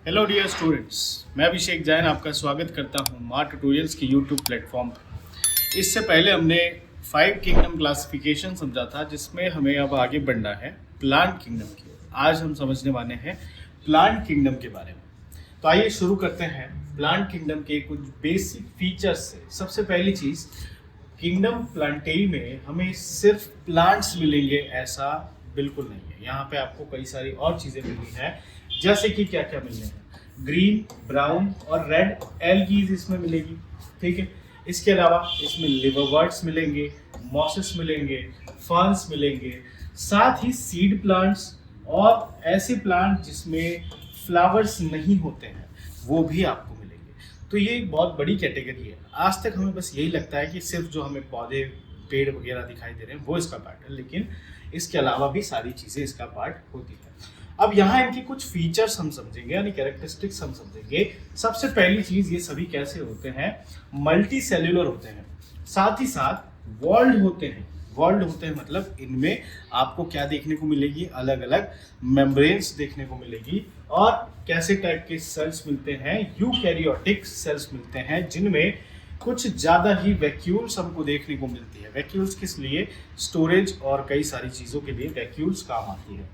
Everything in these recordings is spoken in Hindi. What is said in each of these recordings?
हेलो डियर स्टूडेंट्स, मैं अभिषेक जैन आपका स्वागत करता हूं माँ ट्यूटोरियल्स के यूट्यूब प्लेटफॉर्म पर। इससे पहले हमने 5 किंगडम क्लासिफिकेशन समझा था, जिसमें हमें अब आगे बढ़ना है प्लांट किंगडम की। आज हम समझने वाले हैं प्लांट किंगडम के बारे में। तो आइए शुरू करते हैं प्लांट किंगडम के कुछ बेसिक फीचर्स से। सबसे पहली चीज़, किंगडम प्लांटेई में हमें सिर्फ प्लांट्स मिलेंगे ऐसा बिल्कुल नहीं है। यहाँ पे आपको कई सारी और चीज़ें मिलनी है, जैसे कि क्या क्या मिलने हैं, ग्रीन, ब्राउन और रेड एल्गीज इसमें मिलेगी। ठीक है, इसके अलावा इसमें लिवरवर्ट्स मिलेंगे, मॉसेस मिलेंगे, फर्न्स मिलेंगे, साथ ही सीड प्लांट्स और ऐसे प्लांट जिसमें फ्लावर्स नहीं होते हैं वो भी आपको मिलेंगे। तो ये एक बहुत बड़ी कैटेगरी है। आज तक हमें बस यही लगता है कि सिर्फ जो हमें पौधे, पेड़ वगैरह दिखाई दे रहे हैं वो इसका पार्ट है, लेकिन इसके अलावा भी सारी चीज़ें इसका पार्ट होती है। अब यहाँ इनकी कुछ फीचर्स हम समझेंगे, यानी कैरेक्टरिस्टिक्स हम समझेंगे। सबसे पहली चीज़, ये सभी कैसे होते हैं, मल्टी सेल्यूलर होते हैं, साथ ही साथ वॉल्ड होते हैं। वॉल्ड होते हैं मतलब इनमें आपको क्या देखने को मिलेगी, अलग अलग मेम्ब्रेन्स देखने को मिलेगी। और कैसे टाइप के सेल्स मिलते हैं, यूकैरियोटिक सेल्स मिलते हैं, जिनमें कुछ ज़्यादा ही वैक्यूल्स हमको देखने को मिलती है। वैक्यूल्स किस लिए, स्टोरेज और कई सारी चीज़ों के लिए वैक्यूल्स काम आती है।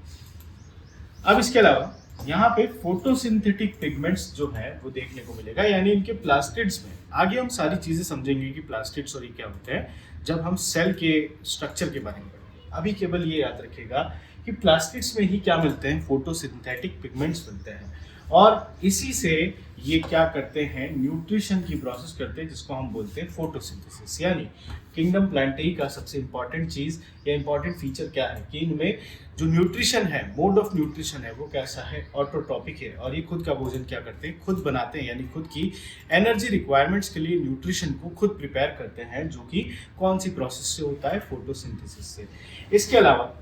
अब इसके अलावा यहाँ पे फोटोसिंथेटिक पिगमेंट्स जो है वो देखने को मिलेगा, यानी इनके प्लास्टिड्स में। आगे हम सारी चीज़ें समझेंगे कि प्लास्टिड्स और ये क्या होते हैं जब हम सेल के स्ट्रक्चर के बारे में पढ़ेंगे। अभी केवल ये याद रखिएगा कि प्लास्टिड्स में ही क्या मिलते हैं, फोटोसिंथेटिक पिगमेंट्स मिलते हैं, और इसी से ये क्या करते हैं, न्यूट्रिशन की प्रोसेस करते हैं, जिसको हम बोलते हैं फोटोसिंथेसिस। यानी किंगडम प्लांटेई का सबसे इंपॉर्टेंट चीज़ या इंपॉर्टेंट फीचर क्या है कि इनमें जो न्यूट्रिशन है, मोड ऑफ न्यूट्रिशन है, वो कैसा है, ऑटोट्रॉपिक है। और ये खुद का भोजन क्या करते हैं, खुद बनाते हैं, यानी खुद की एनर्जी रिक्वायरमेंट्स के लिए न्यूट्रिशन को खुद प्रिपेयर करते हैं, जो कि कौन सी प्रोसेस से होता है, फोटोसिंथेसिस से। इसके अलावा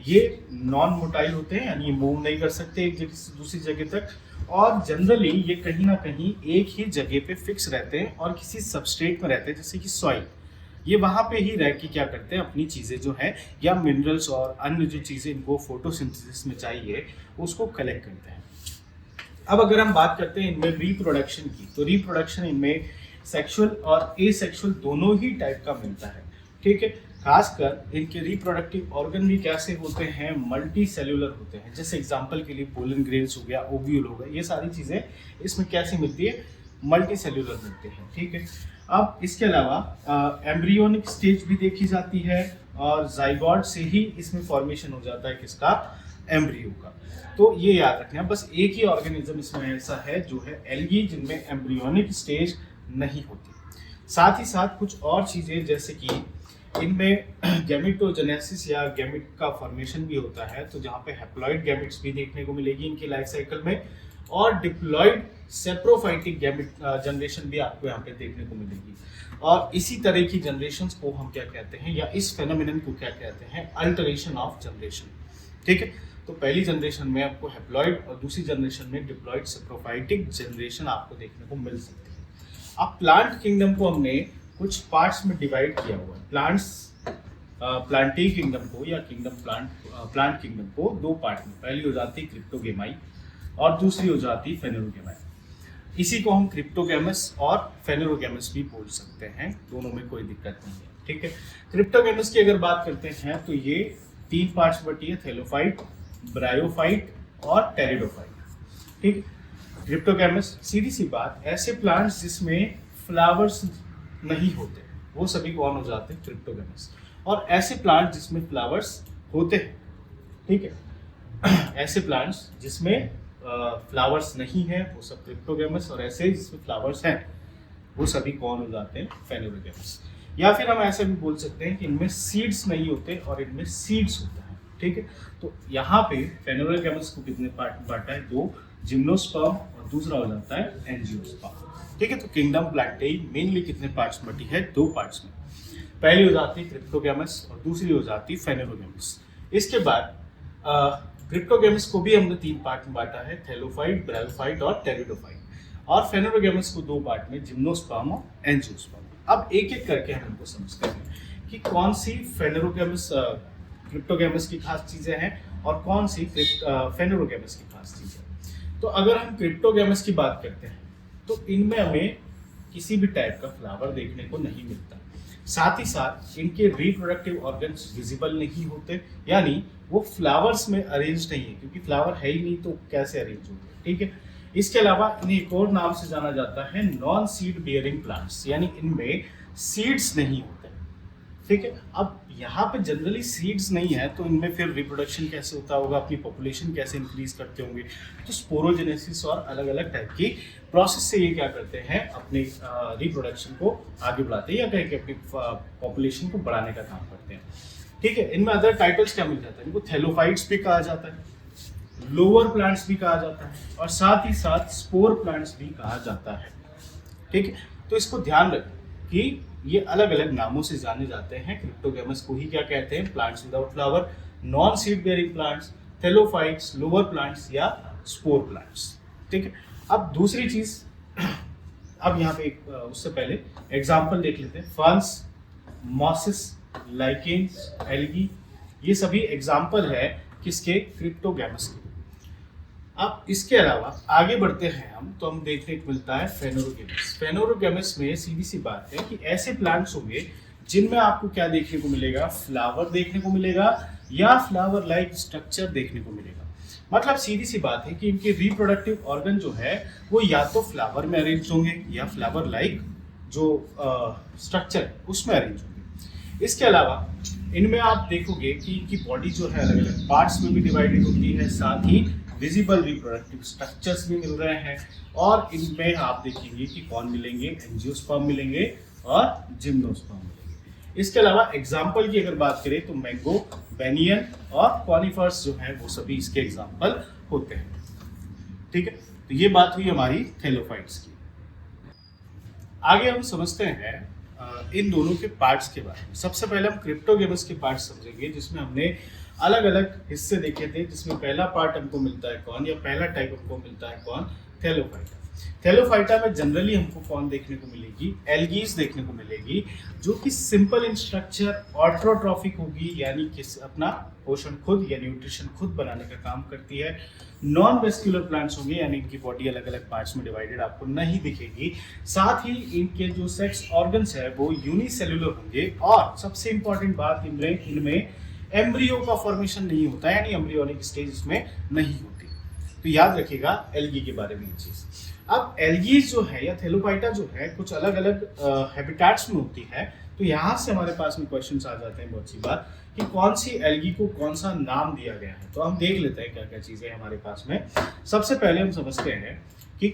ये नॉन मोटाइल होते हैं, यानी ये मूव नहीं कर सकते एक जगह से दूसरी जगह तक, और जनरली ये कहीं ना कहीं एक ही जगह पे फिक्स रहते हैं और किसी सबस्ट्रेट में रहते हैं, जैसे कि सॉइल। ये वहाँ पे ही रह के क्या करते हैं, अपनी चीज़ें जो है या मिनरल्स और अन्य जो चीज़ें इनको फोटोसिंथेसिस में चाहिए उसको कलेक्ट करते हैं। अब अगर हम बात करते हैं इनमें रिप्रोडक्शन की, तो रिप्रोडक्शन इनमें सेक्सुअल और एसेक्सुअल दोनों ही टाइप का मिलता है। ठीक है, खासकर इनके रिप्रोडक्टिव ऑर्गन भी कैसे होते हैं, मल्टी सेल्यूलर होते हैं। जैसे एग्जांपल के लिए पोलन ग्रेन्स हो गया, ओव्यूल हो गया, ये सारी चीज़ें इसमें कैसी मिलती है, मल्टी सेल्यूलर मिलते हैं। ठीक है, अब इसके अलावा एम्ब्रियोनिक स्टेज भी देखी जाती है, और जाइगोट से ही इसमें फॉर्मेशन हो जाता है किसका, एम्ब्रियो का। तो ये याद रखना, बस एक ही ऑर्गेनिज्म इसमें ऐसा है जो है एल्गी, जिनमें एम्ब्रियोनिक स्टेज नहीं होती। साथ ही साथ कुछ और चीज़ें, जैसे कि इनमें गैमेटोजेनेसिस या गैमेट का फॉर्मेशन भी होता है, तो जहाँ पे हैप्लॉइड गैमेट्स भी देखने को मिलेगी इनकी लाइफ साइकिल में, और डिप्लॉइड सेप्रोफाइटिक गैमेट जनरेशन भी आपको यहाँ पे देखने को मिलेगी। और इसी तरह की जनरेशंस को हम क्या कहते हैं, या इस फेनोमेनन को क्या कहते हैं, अल्टरेशन ऑफ जनरेशन। ठीक है, तो पहली जनरेशन में आपको हैप्लॉइड और दूसरी जनरेशन में डिप्लॉइड सेप्रोफाइटिक जनरेशन आपको देखने को मिल सकती है। अब प्लांट किंगडम को हमने कुछ पार्ट्स में डिवाइड किया हुआ है। प्लांटेई किंगडम को या प्लांट किंगडम को दो पार्ट में, पहली हो जाती है क्रिप्टोगेमाई और दूसरी हो जाती है फेनेरोगेमाई। इसी को हम क्रिप्टोगेमस और फेनेरोगेमस भी बोल सकते हैं, दोनों में कोई दिक्कत नहीं है। ठीक है, क्रिप्टोगेमस की अगर बात करते हैं तो ये 3 पार्ट्स बटी है, थैलोफाइट, ब्रायोफाइट और टेरिडोफाइट। ठीक, क्रिप्टोगेमस सीधी सी बात, ऐसे प्लांट्स जिसमें फ्लावर्स नहीं होते वो सभी कौन हो जाते हैं, क्रिप्टोगेमस। और ऐसे प्लांट जिसमें फ्लावर्स होते हैं, ठीक है, ऐसे प्लांट्स जिसमें फ्लावर्स नहीं है वो सब क्रिप्टोगेमस, और ऐसे जिसमें फ्लावर्स हैं वो सभी कौन हो जाते हैं, फेनेरोगेमस। या फिर हम ऐसे भी बोल सकते हैं कि इनमें सीड्स नहीं होते और इनमें सीड्स होते हैं। ठीक है, तो यहाँ पे फेनेरोगेमस को कितने पार्ट में बांटा है, 2, जिम्नोस्पर्म और दूसरा हो जाता है एंजियोस्पर्म। ठीक है, तो किंगडम प्लांटेई मेनली कितने पार्ट्स में बटी है, 2 पार्ट्स में। पहली हो जाती है क्रिप्टोगेमस और दूसरी हो जाती है फेनेरोगेमस। इसके बाद क्रिप्टोगेमस को भी हमने 3 पार्ट में बांटा है, थैलोफाइट, ब्रायोफाइट और टेरिडोफाइट। और फेनेरोगेमस को 2 पार्ट में, जिम्नोस्पर्म और एंजियोस्पर्म। अब एक एक करके हम इनको समझते हैं कि कौन सी फेनेरोगेमस क्रिप्टोगेमस की खास चीज़ें हैं और कौन सी फेनेरोगेमस की खास चीज़ें हैं। तो अगर हम क्रिप्टोगैमस की बात करते हैं तो इनमें हमें किसी भी टाइप का फ्लावर देखने को नहीं मिलता, साथ ही साथ इनके रिप्रोडक्टिव ऑर्गन्स विजिबल नहीं होते, यानी वो फ्लावर्स में अरेंज नहीं है, क्योंकि फ्लावर है ही नहीं तो कैसे अरेंज होंगे। ठीक है, इसके अलावा इन्हें एक और नाम से जाना जाता है नॉन सीड बियरिंग प्लांट्स, यानी इनमें सीड्स नहीं होते। ठीक है, अब यहाँ पे जनरली सीड्स नहीं है तो इनमें फिर रिप्रोडक्शन कैसे होता होगा, अपनी पॉपुलेशन कैसे इंक्रीज करते होंगे। तो स्पोरोजेनेसिस और अलग अलग टाइप की प्रोसेस से ये क्या करते हैं, अपने रिप्रोडक्शन को आगे बढ़ाते हैं या कहीं के अपनी पॉपुलेशन को बढ़ाने का काम करते हैं। ठीक है, इनमें अदर टाइटल्स क्या मिल जाता है, इनको थैलोफाइट्स भी कहा जाता है, लोअर प्लांट्स भी कहा जाता है और साथ ही साथ स्पोर प्लांट्स भी कहा जाता है। ठीक है, तो इसको ध्यान रखें कि ये अलग अलग नामों से जाने जाते हैं। क्रिप्टोगैमस को ही क्या कहते हैं, plants without flower, non seed bearing plants, thallophytes, lower plants या स्पोर प्लांट्स। ठीक है, अब दूसरी चीज, अब यहाँ पे उससे पहले एग्जाम्पल देख लेते हैं। फर्न्स, मॉसेस, लाइकेन्स, एल्गी, ये सभी एग्जाम्पल है किसके, क्रिप्टोगैमस के। अब इसके अलावा आगे बढ़ते हैं हम तो हम देखने को मिलता है फेनोरोगैमस। फेनोरोगैमस में सीधी सी बात है कि ऐसे प्लांट्स होंगे जिनमें आपको क्या देखने को मिलेगा, फ्लावर देखने को मिलेगा या फ्लावर लाइक स्ट्रक्चर देखने को मिलेगा। मतलब सीधी सी बात है कि इनके रिप्रोडक्टिव ऑर्गन जो है वो या तो फ्लावर में अरेंज होंगे या फ्लावर लाइक जो स्ट्रक्चर है उसमें अरेंज होंगे। इसके अलावा इनमें आप देखोगे कि इनकी बॉडी जो है अलग अलग पार्ट्स में भी डिवाइडेड होती है, साथ ही विजिबल रिप्रोडक्टिव स्ट्रक्चर्स भी मिल रहे हैं। और इनमें आप देखेंगे कि कौन मिलेंगे, एंजियोस्पर्म मिलेंगे और जिम्नोस्पर्म मिलेंगे। इसके अलावा एग्जाम्पल की अगर बात करें तो मैंगो, बेनियन और कॉनिफर्स जो है वो सभी इसके एग्जाम्पल होते हैं। ठीक है, तो ये बात हुई हमारी थैलोफाइट्स की। आगे हम समझते हैं इन दोनों के पार्ट्स के बारे में। सबसे पहले हम क्रिप्टोगैमस के पार्ट्स समझेंगे, जिसमें हमने अलग अलग हिस्से देखे थे, जिसमें पहला पार्ट हमको मिलता है कौन, या पहला टाइप हमको मिलता है कौन, थैलोफाइटा। थैलोफाइटा में जनरली हमको कौन देखने को मिलेगी, एल्गीज देखने को मिलेगी, जो कि सिंपल इन स्ट्रक्चर, ऑटोट्रॉफिक होगी, यानी कि अपना पोषण खुद या न्यूट्रिशन खुद बनाने का काम करती है। नॉन वेस्क्यूलर प्लांट्स होंगे, यानी इनकी बॉडी अलग अलग पार्ट्स में डिवाइडेड आपको नहीं दिखेगी। साथ ही इनके जो सेक्स ऑर्गन्स है वो यूनिसेल्युलर होंगे और सबसे इंपॉर्टेंट बात, इनमें एम्ब्रियो का फॉर्मेशन नहीं होता है, यानी एम्ब्रियोनिक स्टेज इसमें नहीं होती। तो याद रखिएगा एल्गी के बारे में ये चीज। अब एल्गीज जो है या थैलोफाइटा जो है कुछ अलग अलग हैबिटेट्स में होती है, तो यहाँ से हमारे पास में क्वेश्चंस आ जाते हैं बहुत सी बार कि कौन सी एल्गी को कौन सा नाम दिया गया है। तो हम देख लेते हैं क्या क्या चीजें हमारे पास में। सबसे पहले हम समझते हैं कि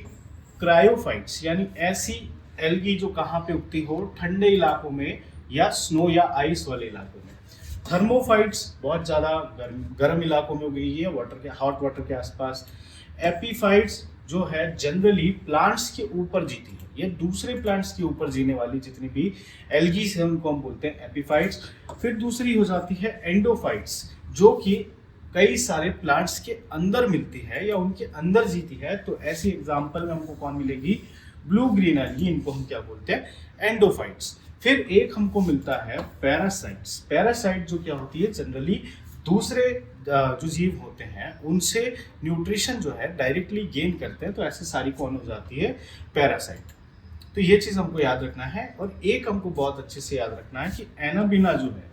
क्रायोफाइट्स, यानी ऐसी एल्गी जो कहाँ पे उगती हो, ठंडे इलाकों में या स्नो या आइस वाले इलाकों में। थर्मोफाइट्स बहुत ज्यादा गर्म इलाकों में उगी है, वाटर के, हॉट वाटर के आसपास। एपीफाइट्स जो है जनरली प्लांट्स के ऊपर जीती है, ये दूसरे प्लांट्स के ऊपर जीने वाली जितनी भी एल्गीज है उनको हम बोलते हैं एपीफाइट्स। फिर दूसरी हो जाती है एंडोफाइट्स, जो कि कई सारे प्लांट्स के अंदर मिलती है या उनके अंदर जीती है। तो ऐसी एग्जांपल में हमको कौन मिलेगी, ब्लू ग्रीन एल्गी, इनको हम क्या बोलते हैं, एंडोफाइट्स। फिर एक हमको मिलता है पैरासाइट्स। पैरासाइट जो क्या होती है, जनरली दूसरे जो जीव होते हैं उनसे न्यूट्रिशन जो है डायरेक्टली गेन करते हैं, तो ऐसे सारी कौन हो जाती है, पैरासाइट। तो ये चीज हमको याद रखना है। और एक हमको बहुत अच्छे से याद रखना है कि एनाबिना जो है,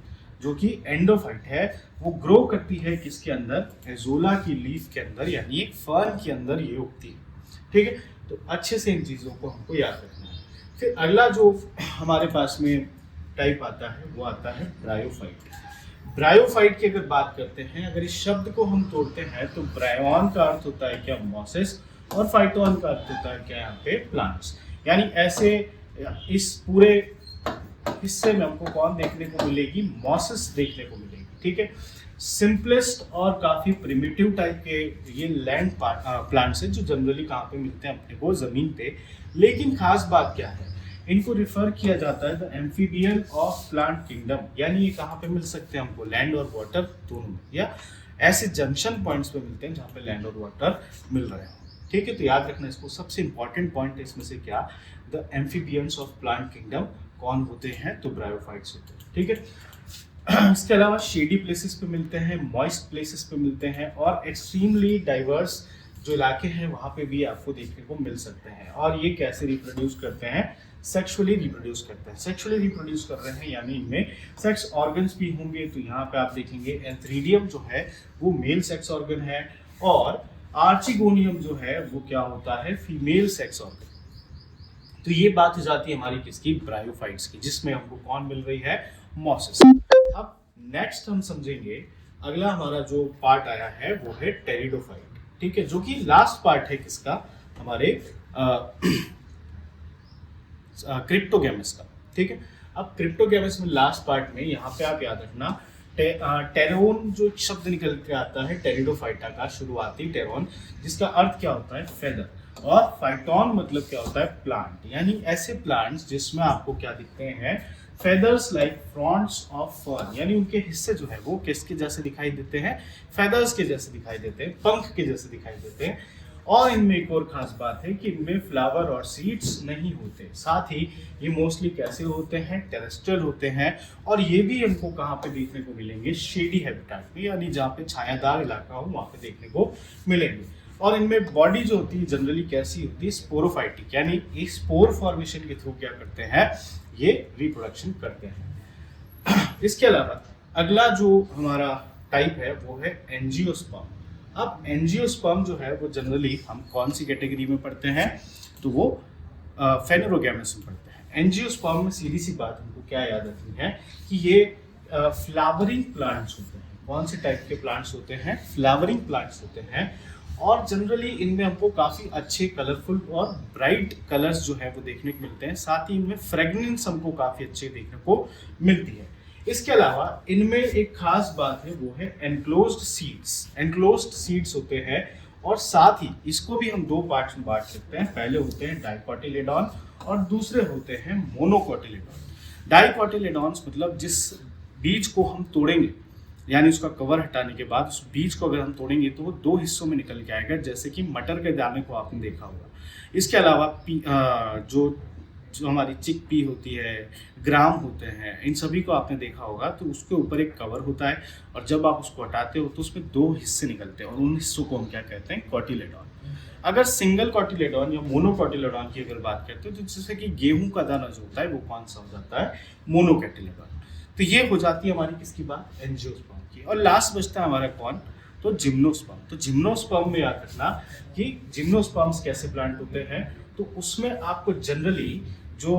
जो कि एंडोफाइट है, वो ग्रो करती है किसके अंदर, एजोला की लीफ के अंदर, यानी एक फर्न के अंदर ये उगती है। ठीक है, तो अच्छे से इन चीजों को हमको याद रखना है। फिर अगला जो हमारे पास में टाइप आता है वो आता है ब्रायोफाइट। ब्रायोफाइट की अगर बात करते हैं, अगर इस शब्द को हम तोड़ते हैं तो ब्रायोन का अर्थ होता है क्या, मॉसेस, और फाइटोन का अर्थ होता है क्या, यहाँ पे प्लांट्स। यानी ऐसे इस पूरे हिस्से में हमको कौन देखने को मिलेगी, मॉसेस देखने को मिलेगी। ठीक है, सिंपलेस्ट और काफी प्रिमिटिव टाइप के ये लैंड प्लांट्स हैं जो जनरली कहाँ पे मिलते हैं अपने को, जमीन पे। लेकिन खास बात क्या है, इनको रिफर किया जाता है the amphibian of plant kingdom, यानी ये कहाँ पे मिल सकते हैं हमको, लैंड और वाटर दोनों में, या ऐसे जंक्शन पॉइंट्स पे मिलते हैं जहाँ पे लैंड और वाटर मिल रहे हैं। ठीक है, तो याद रखना इसको, सबसे इंपॉर्टेंट पॉइंट है इसमें से क्या, the amphibians of plant kingdom कौन होते हैं, तो ब्रायोफाइट्स होते हैं। ठीक है, इसके अलावा शेडी प्लेसेस पे मिलते हैं, मॉइस्ट प्लेसेस पे मिलते हैं, और एक्सट्रीमली डाइवर्स जो इलाके हैं वहाँ पे भी आपको देखने को मिल सकते हैं। और ये कैसे रिप्रोड्यूस करते हैं, सेक्सुअली रिप्रोड्यूस करते हैं। सेक्सुअली रिप्रोड्यूस कर रहे हैं यानी इनमें सेक्स ऑर्गन्स भी होंगे। तो यहाँ पे आप देखेंगे एंथ्रीडियम जो है वो मेल सेक्स ऑर्गन है, और आर्चिगोनियम जो है वो क्या होता है, फीमेल सेक्स ऑर्गन। तो ये बात हो जाती है हमारी किसकी, ब्रायोफाइट्स की, जिसमें हमको कौन मिल रही है, मॉसेस। अब नेक्स्ट हम समझेंगे, अगला हमारा जो पार्ट आया है वो है टेरिडोफाइट, ठीक है, जो कि लास्ट पार्ट है किसका, हमारे क्रिप्टोगैमस का, ठीक है। अब क्रिप्टोगैमस में लास्ट पार्ट में यहाँ पे आप याद रखना, टेरोन जो शब्द निकल के आता है टेरिडोफाइटा का, शुरुआती टेरोन, जिसका अर्थ क्या होता है, फेदर, और फाइटोन मतलब क्या होता है, प्लांट। यानी ऐसे प्लांट्स जिसमें आपको क्या दिखते हैं, फेदर्स लाइक फ्रॉन्ट्स ऑफ फर्न, यानी उनके हिस्से जो है वो किसके जैसे दिखाई देते हैं, फेदर्स के जैसे दिखाई देते हैं, पंख के जैसे दिखाई देते हैं। और इनमें एक और खास बात है कि इनमें फ्लावर और सीड्स नहीं होते। साथ ही ये मोस्टली कैसे होते हैं, टेरेस्ट्रियल होते हैं। और ये भी हमको कहाँ पे देखने को मिलेंगे, शेडी हैबिटेट में, यानी जहाँ पे छायादार इलाका हो वहाँ पे देखने को मिलेंगे। और इनमें बॉडी जो होती है जनरली कैसी होती है, स्पोरोफाइटिक, यानी एक स्पोर फॉर्मेशन के थ्रू क्या करते हैं, ये रिप्रोडक्शन करते हैं। इसके अलावा अगला जो हमारा टाइप है वो है एंजियोस्पर्म। अब एंजियोस्पर्म जो है वो जनरली हम कौन सी कैटेगरी में पढ़ते हैं, तो वो फेनेरोगैमस में पढ़ते हैं। एंजियोस्पर्म में सीधी सी बात हमको क्या याद रखनी है कि ये फ्लावरिंग प्लांट्स होते हैं। कौन से टाइप के प्लांट्स होते हैं, फ्लावरिंग प्लांट्स होते हैं। और जनरली इनमें हमको काफ़ी अच्छे कलरफुल और ब्राइट कलर्स जो है वो देखने को मिलते हैं। साथ ही इनमें फ्रेगनेंस हमको काफ़ी अच्छे देखने को मिलती है। इसके अलावा इनमें एक खास बात है वो है एनक्लोज्ड सीड्स। एनक्लोज्ड सीड्स होते हैं, और साथ ही इसको भी हम दो पार्ट्स में बांट सकते हैं। पहले होते हैं डाइकोटिलेडॉन और दूसरे होते हैं मोनोकोटिलेडॉन। डाइकोटिलेडॉन्स मतलब जिस बीज को हम तोड़ेंगे, यानी उसका कवर हटाने के बाद उस बीज को अगर हम तोड़ेंगे तो वो दो हिस्सों में निकल के आएगा, जैसे कि मटर के दाने को आपने देखा होगा। इसके अलावा जो हमारी चिक पी होती है, ग्राम होते हैं, इन सभी को आपने देखा होगा। तो उसके ऊपर एक कवर होता है, और जब आप उसको हटाते हो तो उसमें दो हिस्से निकलते हैं, और उन हिस्सों को हम क्या कहते हैं, कोटिलेडॉन। अगर सिंगल कोटिलेडॉन या मोनोकोटिलेडॉन की अगर बात करते हैं, तो जैसे कि गेहूं का दाना जो होता है वो कौन सा हो जाता है, मोनोकोटिलेडॉन। तो ये हो जाती है हमारी किसकी बात, एंजियोस्पर्म की। और लास्ट बचता है हमारा कौन, तो जिम्नोस्पर्म। तो जिम्नोस्पर्म में याद रखना कि जिम्नोस्पर्म्स कैसे प्लांट होते हैं, तो उसमें आपको जनरली जो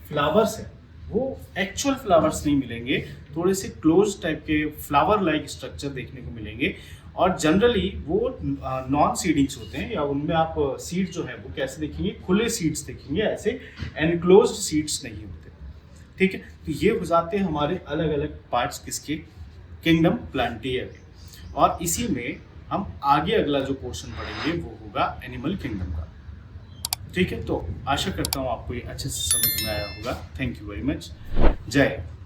फ्लावर्स है वो एक्चुअल फ्लावर्स नहीं मिलेंगे, थोड़े से क्लोज टाइप के फ्लावर लाइक स्ट्रक्चर देखने को मिलेंगे। और जनरली वो नॉन सीडिंग्स होते हैं, या उनमें आप सीड जो है वो कैसे देखेंगे, खुले सीड्स देखेंगे, ऐसे एनक्लोज्ड सीड्स नहीं होते, ठीक है। तो ये हो जाते हैं हमारे अलग अलग पार्ट्स किसके, किंगडम प्लांटिया के। और इसी में हम आगे अगला जो पोर्शन पढ़ेंगे वो होगा एनिमल किंगडम का, ठीक है। तो आशा करता हूँ आपको ये अच्छे से समझ में आया होगा। Thank you very much. जय हिंद।